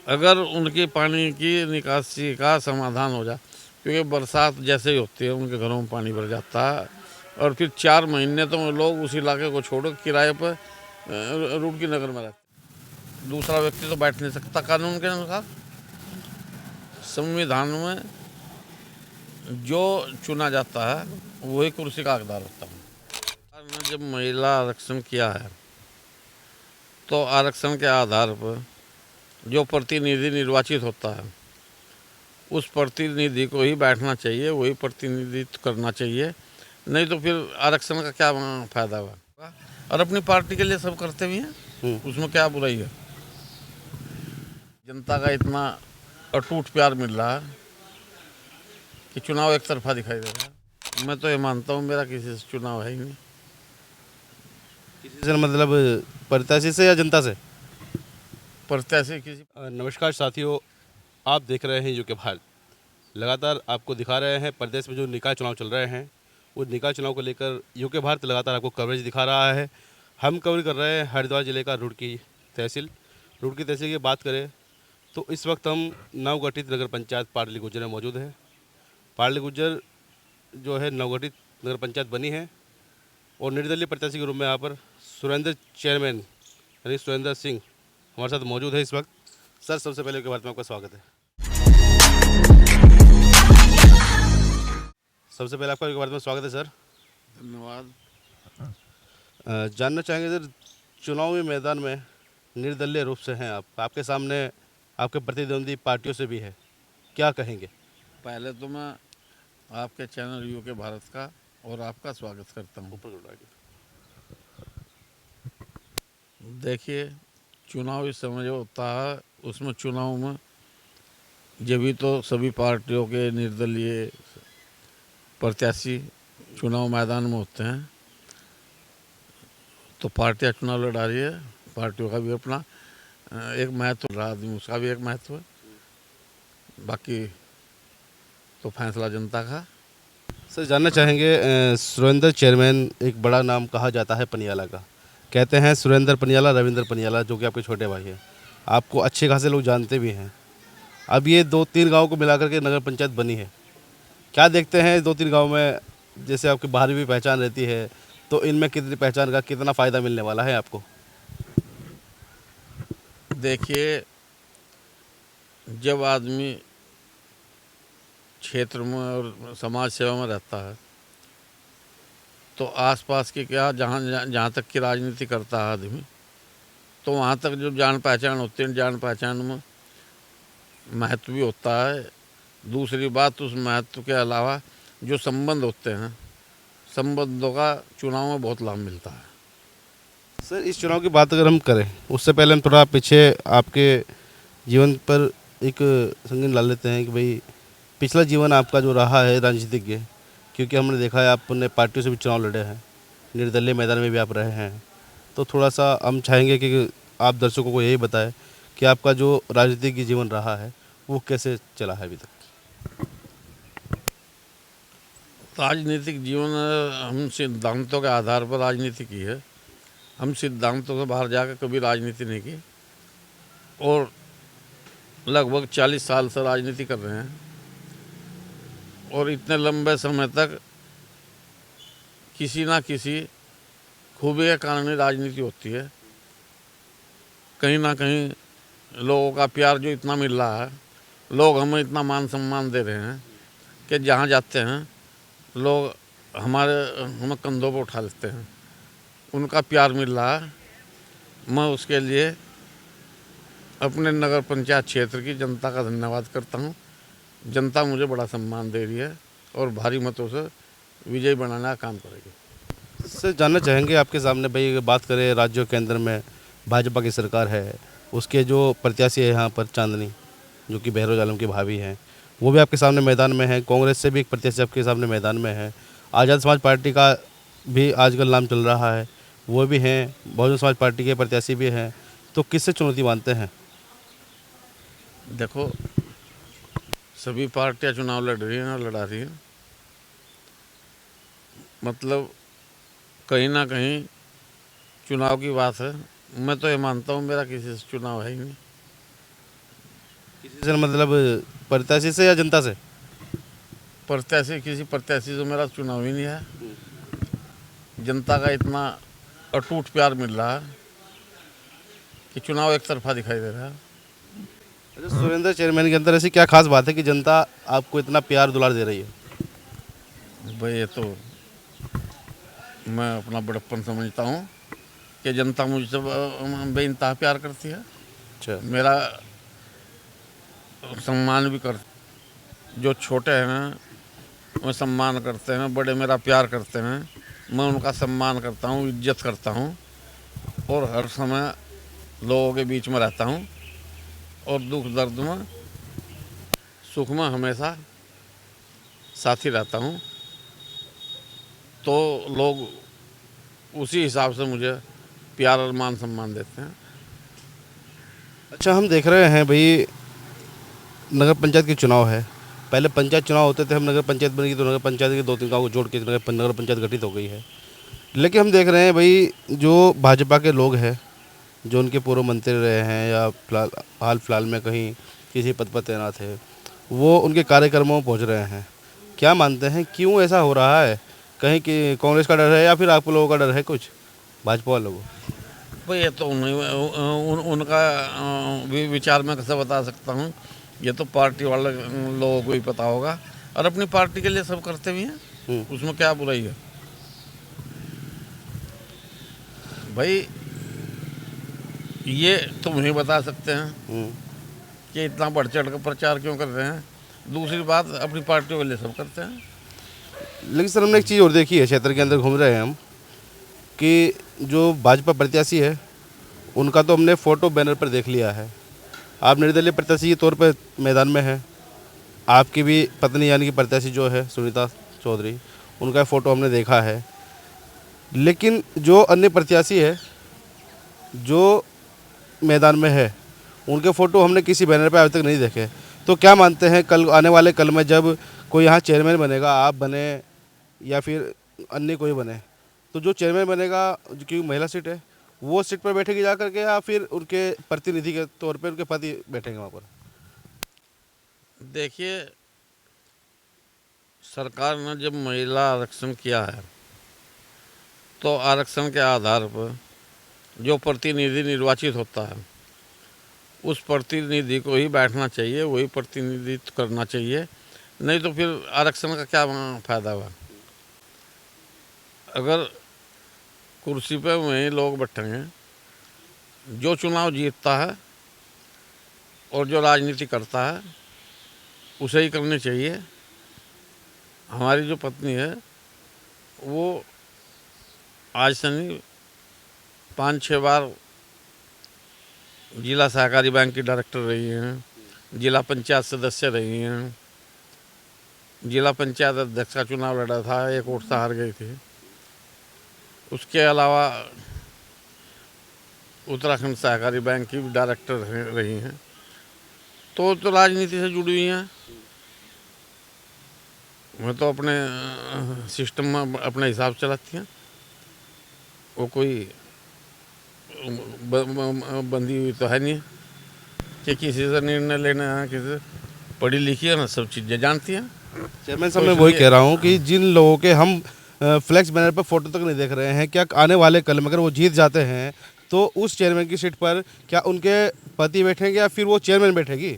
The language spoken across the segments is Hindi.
अगर उनकी पानी की निकासी का समाधान हो जाए, क्योंकि बरसात जैसे ही होती है उनके घरों में पानी भर जाता है और फिर 4 महीने तो लोग उस इलाके को छोड़ो किराए पर रुड़की नगर में रहते। दूसरा व्यक्ति तो बैठ नहीं सकता कानून के अनुसार। संविधान में जो चुना जाता है वही कुर्सी का हकदार होता है। सरकार ने जब महिला आरक्षण किया है तो आरक्षण के आधार पर जो प्रतिनिधि निर्वाचित होता है उस प्रतिनिधि को ही बैठना चाहिए, वही प्रतिनिधित्व करना चाहिए। नहीं तो फिर आरक्षण का क्या फायदा हुआ। और अपनी पार्टी के लिए सब करते भी हैं, उसमें क्या बुराई है। जनता का इतना अटूट प्यार मिल रहा है कि चुनाव एक तरफा दिखाई दे रहा है। मैं तो ये मानता हूँ मेरा किसी से चुनाव है ही नहीं। किसी से मतलब प्रत्याशी से या जनता से? प्रत्याशी किसी। नमस्कार साथियों, आप देख रहे हैं यूके भारत। लगातार आपको दिखा रहे हैं प्रदेश में जो निकाय चुनाव चल रहे हैं, वो निकाय चुनाव को लेकर यूके भारत लगातार आपको कवरेज दिखा रहा है। हम कवर कर रहे हैं हरिद्वार जिले का रुड़की तहसील की बात करें तो इस वक्त हम नवगठित नगर पंचायत पाडली गुज्जर में मौजूद हैं। पाडली गुज्जर जो है नवगठित नगर पंचायत बनी है और निर्दलीय प्रत्याशी के रूप में यहाँ पर सुरेंद्र चेयरमैन यानी सुरेंद्र सिंह हमारे साथ मौजूद है इस वक्त। सर, सबसे पहले के बारे में आपका स्वागत है। सबसे पहले आपका के बारे में स्वागत है सर। धन्यवाद। जानना चाहेंगे सर, चुनावी मैदान में निर्दलीय रूप से हैं आप, आपके सामने आपके प्रतिद्वंदी पार्टियों से भी है, क्या कहेंगे? पहले तो मैं आपके चैनल यूके भारत का और आपका स्वागत करता हूँ। देखिए, चुनावी समय जो होता है उसमें चुनाव में जब भी तो सभी पार्टियों के निर्दलीय प्रत्याशी चुनाव मैदान में होते हैं तो पार्टियां चुनाव लड़ा रही है। पार्टियों का भी अपना एक महत्व रहा, आदमी उसका भी एक महत्व है। बाकी तो फैसला जनता का। सर, जानना चाहेंगे सुरेंद्र चेयरमैन एक बड़ा नाम कहा जाता है पनियाला का। कहते हैं सुरेंद्र पनियाला, रविंद्र पनियाला, जो कि आपके छोटे भाई हैं। आपको अच्छे खासे लोग जानते भी हैं। अब ये 2-3 गांव को मिलाकर के नगर पंचायत बनी है, क्या देखते हैं 2-3 गांव में? जैसे आपकी बाहर भी पहचान रहती है, तो इनमें कितनी पहचान का कितना फ़ायदा मिलने वाला है आपको? देखिए, जब आदमी क्षेत्र में और समाज सेवा में रहता है तो आसपास की क्या जहाँ जहाँ तक की राजनीति करता है आदमी, तो वहाँ तक जो जान पहचान होती है, जान पहचान में महत्व भी होता है। दूसरी बात, उस महत्व के अलावा जो संबंध होते हैं, संबंधों का चुनाव में बहुत लाभ मिलता है। सर, इस चुनाव की बात अगर हम करें उससे पहले हम थोड़ा पीछे आपके जीवन पर एक संगीन डाल लेते हैं कि भाई पिछला जीवन आपका जो रहा है राजनीतिज्ञ, क्योंकि हमने देखा है आपने पार्टियों से भी चुनाव लड़े हैं, निर्दलीय मैदान में भी आप रहे हैं। तो थोड़ा सा हम चाहेंगे कि आप दर्शकों को यही बताएं कि आपका जो राजनीतिक जीवन रहा है वो कैसे चला है अभी तक। राजनीतिक जीवन हम सिद्धांतों के आधार पर राजनीति की है। हम सिद्धांतों से बाहर जाकर कभी राजनीति नहीं की और लगभग 40 साल से राजनीति कर रहे हैं और इतने लंबे समय तक किसी ना किसी खूबी के कारण ही राजनीति होती है। कहीं ना कहीं लोगों का प्यार जो इतना मिल रहा है, लोग हमें इतना मान सम्मान दे रहे हैं कि जहाँ जाते हैं लोग हमें कंधों पर उठा लेते हैं। उनका प्यार मिल रहा है। मैं उसके लिए अपने नगर पंचायत क्षेत्र की जनता का धन्यवाद करता हूँ। जनता मुझे बड़ा सम्मान दे रही है और भारी मतों से विजयी बनाने का काम करेगी। सर, जानना चाहेंगे आपके सामने भाई अगर बात करें राज्यों के अंदर में भाजपा की सरकार है, उसके जो प्रत्याशी है यहाँ पर चांदनी, जो कि बहरोज आलम की भाभी हैं, वो भी आपके सामने मैदान में है। कांग्रेस से भी एक प्रत्याशी आपके सामने मैदान में है। आज़ाद समाज पार्टी का भी आजकल नाम चल रहा है, वो भी हैं। बहुजन समाज पार्टी के प्रत्याशी भी हैं। तो किससे चुनौती मानते हैं? देखो, सभी पार्टियां चुनाव लड़ रही हैं और लड़ा रही हैं, मतलब कहीं ना कहीं चुनाव की बात है। मैं तो ये मानता हूँ मेरा किसी से चुनाव है ही नहीं। किसी से मतलब प्रत्याशी से या जनता से? प्रत्याशी, किसी प्रत्याशी से मेरा चुनाव ही नहीं है। जनता का इतना अटूट प्यार मिल रहा है कि चुनाव एक तरफा दिखाई दे रहा है। अच्छा, सुरेंद्र चेयरमैन के अंदर ऐसी क्या खास बात है कि जनता आपको इतना प्यार दुलार दे रही है? भाई ये तो मैं अपना बड़प्पन समझता हूँ कि जनता मुझसे बेइंतहा प्यार करती है। अच्छा। मेरा सम्मान भी कर, जो छोटे हैं वो सम्मान करते हैं, बड़े मेरा प्यार करते हैं, मैं उनका सम्मान करता हूँ, इज्जत करता हूँ और हर समय लोगों के बीच में रहता हूँ और दुख दर्द में सुख में हमेशा साथी रहता हूँ। तो लोग उसी हिसाब से मुझे प्यार और मान सम्मान देते हैं। अच्छा, हम देख रहे हैं भाई, नगर पंचायत के चुनाव है। पहले पंचायत चुनाव होते थे, हम नगर पंचायत बनी तो नगर पंचायत के 2-3 गाँव को जोड़ के नगर पंचायत गठित हो गई है। लेकिन हम देख रहे हैं भाई, जो भाजपा के लोग हैं, जो उनके पूर्व मंत्री रहे हैं या हाल फिलहाल में कहीं किसी पद पर तैनात है, वो उनके कार्यक्रमों में पहुंच रहे हैं। क्या मानते हैं क्यों ऐसा हो रहा है? कहीं कि कांग्रेस का डर है या फिर आप लोगों का डर है कुछ, भाजपा वालों को? भाई ये तो उनका भी विचार मैं कैसे बता सकता हूँ। ये तो पार्टी वाले लोगों को ही पता होगा और अपनी पार्टी के लिए सब करते भी हैं, उसमें क्या बुराई है भाई। ये तुम ही बता सकते हैं कि इतना बढ़ चढ़ कर प्रचार क्यों कर रहे हैं। दूसरी बात, अपनी पार्टियों के लिए सब करते हैं। लेकिन सर, हमने एक चीज़ और देखी है, क्षेत्र के अंदर घूम रहे हैं हम, कि जो भाजपा प्रत्याशी है उनका तो हमने फ़ोटो बैनर पर देख लिया है। आप निर्दलीय प्रत्याशी के तौर पर मैदान में हैं। आपकी भी पत्नी यानी कि प्रत्याशी जो है सुनीता चौधरी, उनका फ़ोटो हमने देखा है। लेकिन जो अन्य प्रत्याशी है जो मैदान में है, उनके फ़ोटो हमने किसी बैनर पर अभी तक नहीं देखे। तो क्या मानते हैं, कल आने वाले कल में जब कोई यहाँ चेयरमैन बनेगा, आप बने या फिर अन्य कोई बने, तो जो चेयरमैन बनेगा, क्योंकि महिला सीट है, वो सीट पर बैठेगी जा करके या फिर उनके प्रतिनिधि के तौर पर उनके पति बैठेंगे वहाँ पर? देखिए, सरकार ने जब महिला आरक्षण किया है तो आरक्षण के आधार पर जो प्रतिनिधि निर्वाचित होता है उस प्रतिनिधि को ही बैठना चाहिए, वही प्रतिनिधित्व करना चाहिए। नहीं तो फिर आरक्षण का क्या फायदा हुआ। अगर कुर्सी पे वही लोग बैठेंगे, जो चुनाव जीतता है और जो राजनीति करता है उसे ही करनी चाहिए। हमारी जो पत्नी है वो आज से नहीं 5-6 बार जिला सहकारी बैंक की डायरेक्टर रही हैं, जिला पंचायत सदस्य रही हैं, जिला पंचायत अध्यक्ष का चुनाव लड़ा था, एक वोट से हार गई थी। उसके अलावा उत्तराखंड सहकारी बैंक की भी डायरेक्टर रही हैं। तो राजनीति से जुड़ी हुई हैं। मैं तो अपने सिस्टम में अपने हिसाब से चलाती हैं, वो कोई बंदी हुई तो है नहीं कि किसी से निर्णय लेना है, किसी से पढ़ी लिखी है ना, सब चीज़ें जानती हैं। चेयरमैन साहब, मैं वही कह रहा हूँ कि जिन लोगों के हम फ्लैक्स बैनर पर फोटो तक नहीं देख रहे हैं, क्या आने वाले कल में अगर वो जीत जाते हैं तो उस चेयरमैन की सीट पर क्या उनके पति बैठेंगे या फिर वो चेयरमैन बैठेगी?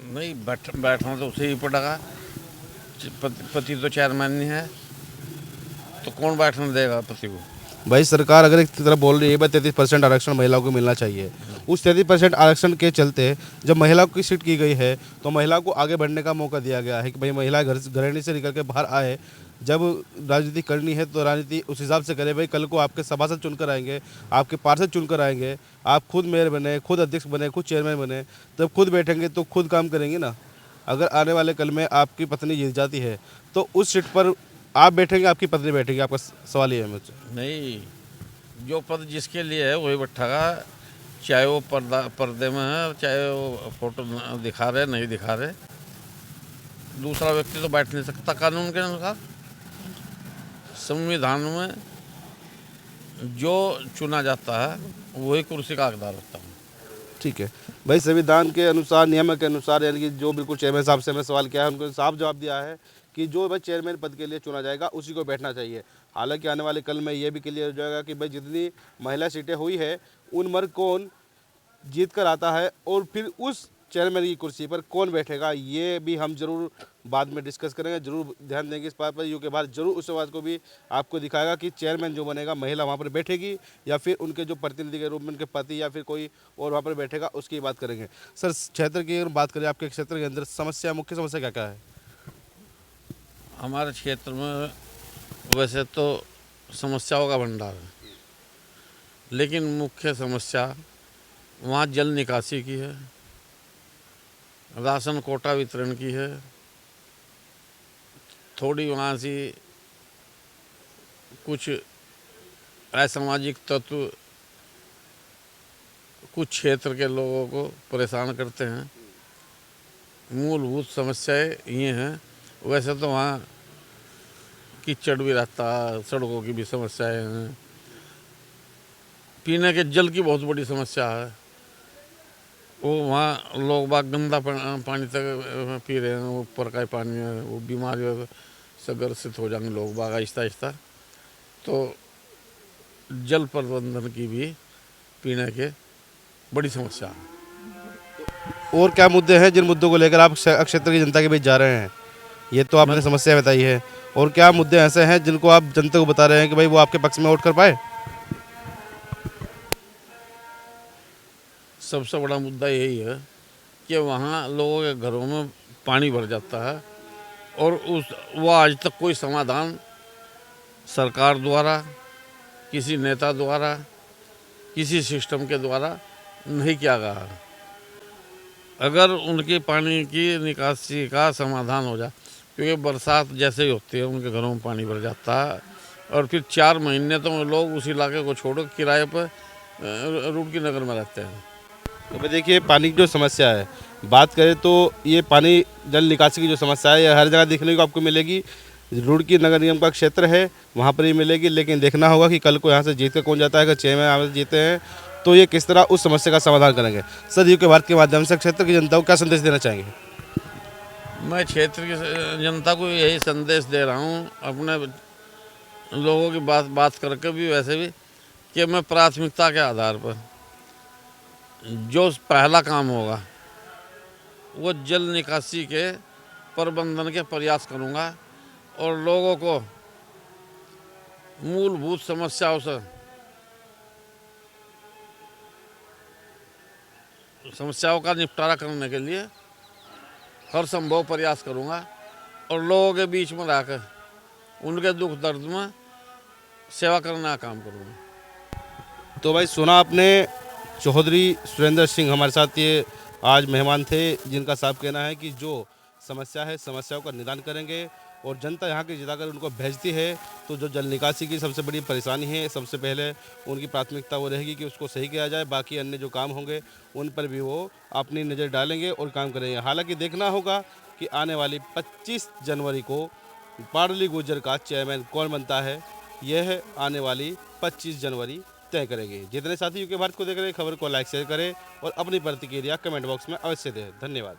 नहीं, बैठना तो उसे ही पड़ेगा। पति तो चेयरमैन नहीं है तो कौन बैठने देगा पति को। भाई, सरकार अगर एक तरफ बोल रही है भाई 33% आरक्षण महिलाओं को मिलना चाहिए, उस 33% आरक्षण के चलते जब महिलाओं की सीट की गई है तो महिला को आगे बढ़ने का मौका दिया गया है कि भाई महिला घरेणी से निकल के बाहर आए। जब राजनीति करनी है तो राजनीति उस हिसाब से करे। भाई, कल को आपके सभासद चुनकर आएंगे, आपके पार्षद चुनकर आएंगे, आप खुद मेयर बने, खुद अध्यक्ष बने, खुद चेयरमैन बने, तब खुद बैठेंगे तो खुद काम करेंगे ना। अगर आने वाले कल में आपकी पत्नी जीत जाती है तो उस सीट पर आप बैठेंगे, आपकी पत्नी बैठेगी? आपका सवाल ये है मुझसे। नहीं, जो पद जिसके लिए है वही बैठेगा, चाहे वो पर्दे में है, चाहे वो फोटो दिखा रहे नहीं दिखा रहे। दूसरा व्यक्ति तो बैठ नहीं सकता कानून के अनुसार। संविधान में जो चुना जाता है वही कुर्सी का हकदार होता है। ठीक। ठीक है भाई, संविधान के अनुसार, नियम के अनुसार, यानी कि जो बिल्कुल चेयरमैन साहब से हमने सवाल किया है, उनको साफ जवाब दिया है कि जो भाई चेयरमैन पद के लिए चुना जाएगा उसी को बैठना चाहिए। हालांकि आने वाले कल में ये भी क्लियर हो जाएगा कि भाई जितनी महिला सीटें हुई है उन मर्ग कौन जीत कर आता है और फिर उस चेयरमैन की कुर्सी पर कौन बैठेगा, ये भी हम जरूर बाद में डिस्कस करेंगे। जरूर ध्यान देंगे इस बात पर। यूके भारत जरूर उस बात को भी आपको दिखाएगा कि चेयरमैन जो बनेगा महिला वहाँ पर बैठेगी या फिर उनके जो प्रतिनिधि के रूप में उनके पति या फिर कोई और वहाँ पर बैठेगा, उसकी बात करेंगे। सर, क्षेत्र की अगर बात करें, आपके क्षेत्र के अंदर समस्या, मुख्य समस्या क्या क्या है? हमारे क्षेत्र में वैसे तो समस्याओं का भंडार है, लेकिन मुख्य समस्या वहाँ जल निकासी की है, राशन कोटा वितरण की है, थोड़ी वहाँ से कुछ असामाजिक तत्व कुछ क्षेत्र के लोगों को परेशान करते हैं। मूलभूत समस्याएं ये हैं। वैसे तो वहाँ कीचड़ भी रहता है, सड़कों की भी समस्याएं हैं, पीने के जल की बहुत बड़ी समस्या है। वो वहाँ लोग बाग गंदा पानी तक पी रहे हैं, ऊपर का ही पानी है, वो बीमारियों से ग्रसित हो जाएंगे लोग बाग आहिस्ता आहिस्ता। तो जल प्रबंधन की भी पीने के बड़ी समस्या है। और क्या मुद्दे हैं जिन मुद्दों को लेकर आप क्षेत्र की जनता के बीच जा रहे हैं? ये तो आपने समस्या बताई है, और क्या मुद्दे ऐसे हैं जिनको आप जनता को बता रहे हैं कि भाई वो आपके पक्ष में वोट कर पाए? सबसे बड़ा मुद्दा यही है कि वहाँ लोगों के घरों में पानी भर जाता है और वो आज तक कोई समाधान सरकार द्वारा, किसी नेता द्वारा, किसी सिस्टम के द्वारा नहीं किया गया है। अगर उनके पानी की निकासी का समाधान हो जाए, क्योंकि बरसात जैसे ही होती है उनके घरों में पानी भर जाता है और फिर 4 महीने तो लोग उस इलाके को छोड़ो किराए पर रुड़की नगर में रहते हैं। तो भाई देखिए, पानी की जो समस्या है, बात करें तो ये पानी जल निकासी की जो समस्या है, ये हर जगह देखने को आपको मिलेगी। रुड़की नगर निगम का क्षेत्र है, वहाँ पर ही मिलेगी, लेकिन देखना होगा कि कल को यहाँ से जीत कर कौन जाता है। अगर चेयरमैन यहाँ से जीते हैं तो ये किस तरह उस समस्या का समाधान करेंगे। सर, यूके भारत के माध्यम से क्षेत्र की जनता को क्या संदेश देना चाहेंगे? मैं क्षेत्र की जनता को यही संदेश दे रहा हूँ, अपने लोगों की बात करके भी, वैसे भी, कि मैं प्राथमिकता के आधार पर जो पहला काम होगा वो जल निकासी के प्रबंधन के प्रयास करूँगा और लोगों को मूलभूत समस्याओं का निपटारा करने के लिए हर संभव प्रयास करूँगा और लोगों के बीच में रहकर उनके दुख दर्द में सेवा करने का काम करूँगा। तो भाई सुना आपने, चौधरी सुरेंद्र सिंह हमारे साथ ये आज मेहमान थे, जिनका साफ कहना है कि जो समस्या है समस्याओं का निदान करेंगे और जनता यहाँ की जिताकर उनको भेजती है तो जो जल निकासी की सबसे बड़ी परेशानी है, सबसे पहले उनकी प्राथमिकता वो रहेगी कि उसको सही किया जाए। बाकी अन्य जो काम होंगे उन पर भी वो अपनी नज़र डालेंगे और काम करेंगे। हालांकि देखना होगा कि आने वाली 25 जनवरी को पाडली गुर्जर का चेयरमैन कौन बनता है, यह आने वाली 25 जनवरी तय करेंगे। जितने साथी यूके भारत को देख रहे हैं, खबर को लाइक शेयर करें और अपनी प्रतिक्रिया कमेंट बॉक्स में अवश्य दें। धन्यवाद।